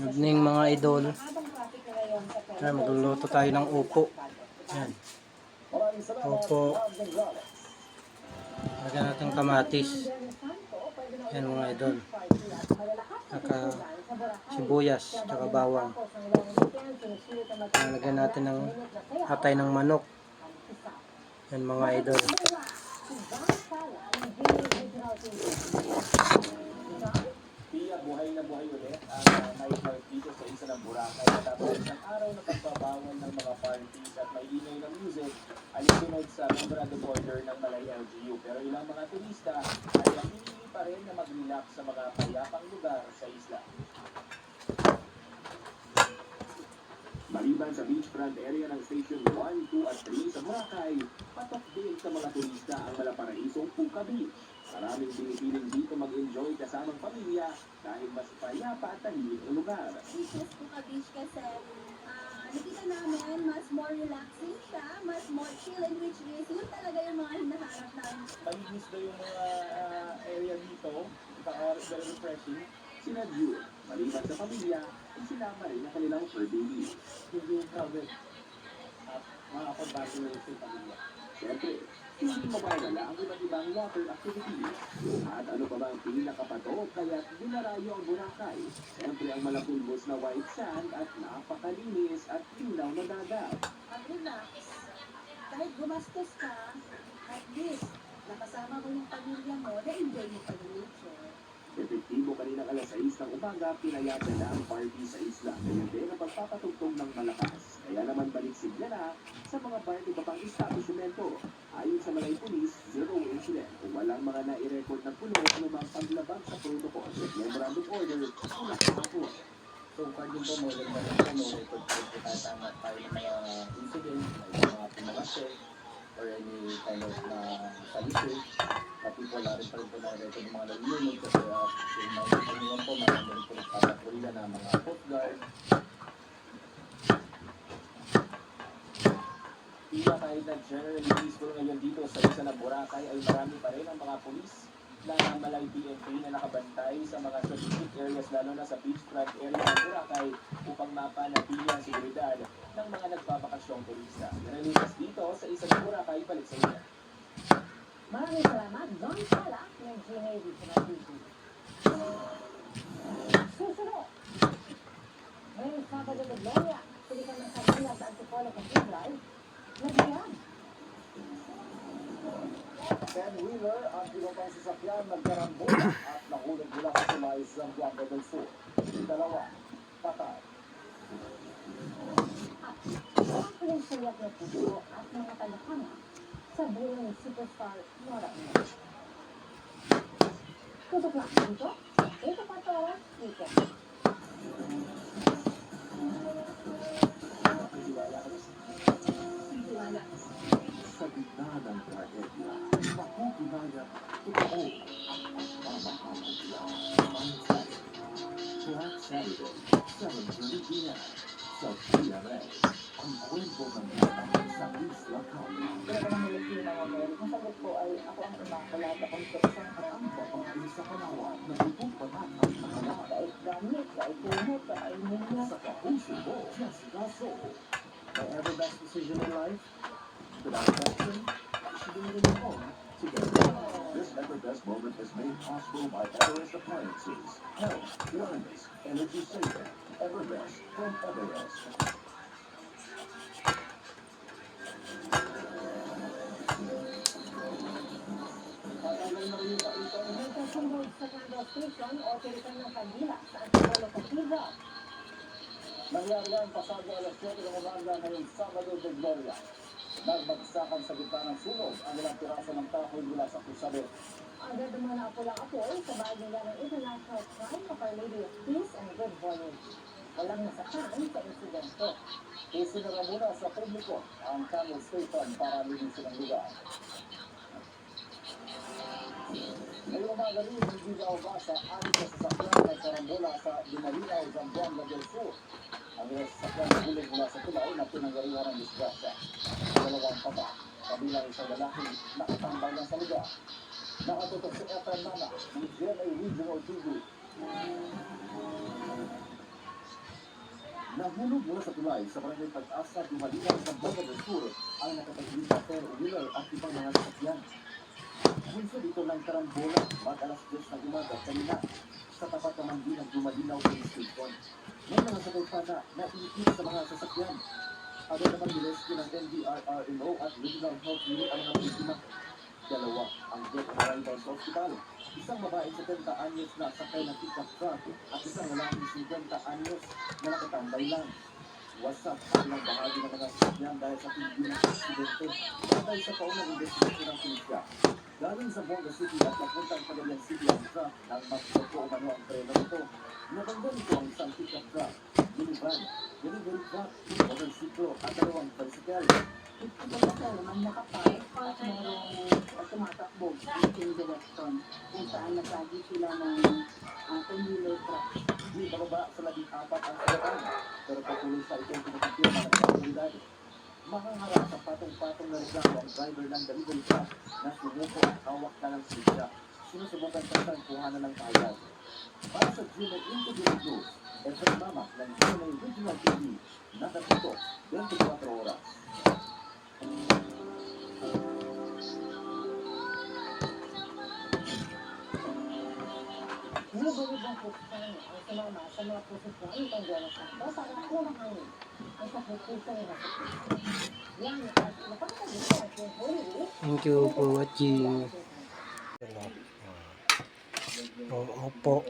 Evening mga idol. Ayan, magluluto tayo ng upo. Ayan. Upo. Lagyan natin kamatis. Ayan mga idol. Saka sibuyas, saka bawang. Lagyan natin ng atay ng manok. Ayan mga idol. Buhay na buhay ulit ang night life dito sa isa ng Boracay. Tapos isang araw na pagbabawan ng mga parties at may ingay ng music alisunod sa memorandum order ng Malay LGU. Pero ilang mga turista ay napili pa rin na mag-relax sa mga payapang lugar sa isla. Maliban sa beachfront area ng Station 1, 2 at 3 sa Boracay, patok din sa mga turista ang Malaparaisong Puka Beach. Maraming pinipiling dito mag-enjoy kasamang pamilya dahil mas payapa at tahimik ang lugar. Beaches Puka Beach kasi nakita namin mas more relaxing siya, mas more chilling, which is yun talaga yung mga hinahanap namin. Malinis daw yung mga area dito, very refreshing. Sina June, maliban sa pamilya, ay sinama rin ang kanilang fur baby. Hindi yung crowded at makakapagbago na rin sa pamilya. Siyempre, hindi mawawala ang iba't ibang water activities. At ano pa ba ang pinakapatok kaya't dinarayo ang Boracay? Siyempre ang malapulbos na white sand at napakalinis at linaw na dagat. Mag-relax. Kahit gumastos ka, at least nakasama mo yung pamilya mo, na-enjoy mo pa yung nature. Epektibo kaninang alas 6 ng umaga, pinayagan na ang party sa isla. Kaya din ang pagpapatugtog ng malakas. Kaya naman balik-sigla na sa mga bar at iba pang establishmento. Ayon sa Malay Police, zero incident o walang mga nai-record na puno o mga paglabag sa protocol at memorandum order mula sa kapwa. So far din po, mo rin po, no record po tama tayo ng mga incident, like mga pumagase, or any kind of salisi. Pati po, wala rin pa rin po na-record ng mga nalulunod kasi yung mga paniwan po, marami rin po nagpapatulila na mga coast guard. Tila kahit na generally peaceful ngayon dito sa isa ng Boracay ay marami pa rin ang mga pulis na Malay PNP na nakabantay sa mga strategic areas lalo na sa beachfront area ng Boracay upang mapanatili ang seguridad ng mga nagbabakasyong turista. Narelitas dito sa isa ng Boracay, balik sa inyo. Maraming salamat, Don Sala, ng GMA Regional TV. Susunod. Ngayong Sabado de Gloria, pilikan ng Sabina sa Antipolo Cathedral, nagbihan. Ken Wheeler ang pinutang sasakyan nagkarambola at nahulog mula sa tulay sa Zamboanga del Sur. Dalawa, patay. At ang pinagsayak na puso at mga talakana sa buhay ng superstar Nora Ino. Tutok lang dito, ito pa to, weekend. Sa gitna ng tragedya, makukunaya totoo ang pagmamahal mindset. Black Saturday, 7:30 p.m. sa PRS. Ang kwento ng mga sa Isla Cali. Talaga ng Pilipino na ngayon, ang sagot ko ay ako ang una, wala akong isang Ang babae sa Palawan na butong panatang nakalakad kahit gamit, kahit kumot, kahit niya. sa kapuso mo, Jessica Soho. The ever best decision in life? Without question, she did it alone together. This ever best moment is made possible by Everest Appliances. Health, wellness, energy saving. Everbest from Everest. Nagkasunod sa Candle Station o Pilipan ng Kandila sa Antipolo Cathedral. Nangyari ang pasado alas 7 ng umaga ngayong Sabado de Gloria. Nagbagsakan sa gitna ng sunog ang ilang piraso ng kahoy mula sa kusabit. Agad naman na pulang apoy sa bahay nila ng International Shrine of Our Lady of Peace and Good Voyage. Walang nasaktan sa insidente. Isinara muna sa publiko ang Candle Station para linisin ang lugar. Ngayong umaga rin, hindi daw basa anin sa sasakyan na karambola sa Dinalinaw, Zamboanga del Sur. Ang ilang sasakyan na hulog mula sa tulay na pinanggalihan ng disgrasya. Dalawang pata, kabilang isang lalaki nakatambay lang sa lugar. Nakatutok si Efren Nana ng GMA Regional TV. Nahulog mula sa tulay sa barangay Pag-asa, Dumalinaw sa Boca del Sur ang nakataglit na four-wheeler at ibang mga sasakyan. Bunso dito ng karambola, mag-alas 10 ng umaga kanina sa tapat naman din ng Dumalinaw Police Station. May mga sakay pa na naiikip sa mga sasakyan. Agad naman nirescue ng NDRRMO at Regional Health Unit ang mga biktima. Dalawa ang death arrival sa ospital. Isang babaeng 70 anyos na sakay ng pickup truck at isang lalaking 50 anyos na nakatambay lang. Wasak ang ilang bahagi ng mga sasakyan dahil sa tingin ng aksidente. Batay sa kaunang investigasyon ng pulisya. Galing sa Bonga City at napuntang Pagalian City ang truck nang magpapos umano ang trailer nito. Nabangga nito ang isang pickup truck, minivan, delivery truck, motorsiklo at dalawang tricycle. Basta naman nakapark at merong tumatakbo in direction kung saan naglagi sila ng 10-wheeler truck. Di bababa sa 14 ang sagatan, pero patuloy sa itong pinagkakita ng autoridad. Makaharap sa patong-patong na reklamo ang driver ng delivery truck na sumuko at hawak na ng sisya. Sinusubukan sa isang kuhanan ng pahayag. Para sa GMA Integrated News, Efren Mama ng GMA Regional TV, nakatuto 24 oras. Nilubulig ng Kristiyano ang sumama sa mga posisyon ng Panggolo Santo para alamahanin ang sakripisyo ni Jesucristo. Yan at napakaganda at yung Holy Week. Thank you for watching. Opo.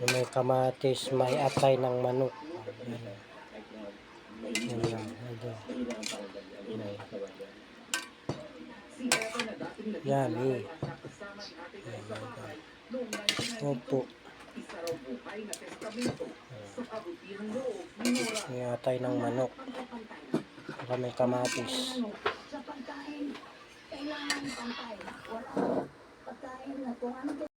May kamatis, may atay ng manok. Yummy. Opo. May atay ng manok. Saka may kamatis. Sa pagkain, kailangan pantay. Wala pagkain na 200